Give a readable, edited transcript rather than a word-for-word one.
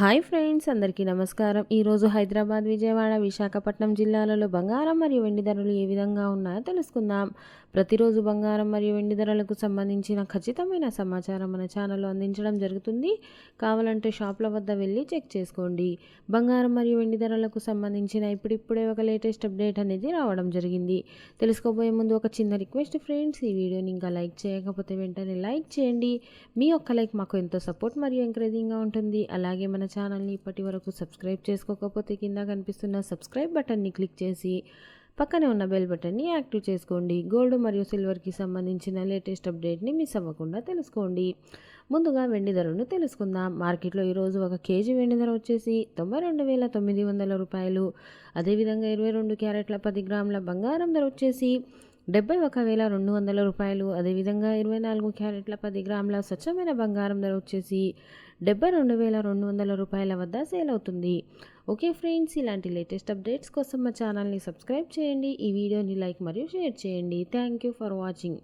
Hi friends, అందరికీ నమస్కారం. ఈరోజు హైదరాబాద్, విజయవాడ, విశాఖపట్నం జిల్లాలలో బంగారం మరియు వెండి ధరలు ఏ విధంగా ఉన్నాయో తెలుసుకుందాం. ప్రతిరోజు బంగారం మరియు వెండి ధరలకు సంబంధించిన ఖచ్చితమైన సమాచారం మన ఛానల్లో అందించడం జరుగుతుంది. కావాలంటే షాప్ల వద్ద వెళ్ళి చెక్ చేసుకోండి. బంగారం మరియు వెండి ధరలకు సంబంధించిన ఇప్పుడిప్పుడే ఒక లేటెస్ట్ అప్డేట్ అనేది రావడం జరిగింది. తెలుసుకోబోయే ముందు ఒక చిన్న రిక్వెస్ట్ ఫ్రెండ్స్, ఈ వీడియోని ఇంకా లైక్ చేయకపోతే వెంటనే లైక్ చేయండి. మీ ఒక్క లైక్ మాకు ఎంతో సపోర్ట్ మరియు ఎంకరేజింగ్గా ఉంటుంది. అలాగే మన ఛానల్ని ఇప్పటి వరకు సబ్స్క్రైబ్ చేసుకోకపోతే కింద కనిపిస్తున్న సబ్స్క్రైబ్ బటన్ని క్లిక్ చేసి పక్కనే ఉన్న బెల్ బటన్ని యాక్టివ్ చేసుకోండి. గోల్డ్ మరియు సిల్వర్కి సంబంధించిన లేటెస్ట్ అప్డేట్ని మిస్ అవ్వకుండా తెలుసుకోండి. ముందుగా వెండి ధరను తెలుసుకుందాం. మార్కెట్లో ఈరోజు ఒక కేజీ వెండి ధర వచ్చేసి 92,900 రూపాయలు. అదేవిధంగా 22 క్యారెట్ల 10 గ్రాముల బంగారం ధర వచ్చేసి 71,200 రూపాయలు. అదేవిధంగా 24 క్యారెట్ల 10 గ్రాముల స్వచ్ఛమైన బంగారం ధర వచ్చేసి 72,200 రూపాయల వద్ద సేల్ అవుతుంది. ఓకే ఫ్రెండ్స్, ఇలాంటి లేటెస్ట్ అప్డేట్స్ కోసం మా ఛానల్ని సబ్స్క్రైబ్ చేయండి. ఈ వీడియోని లైక్ మరియు షేర్ చేయండి. Thank you for watching.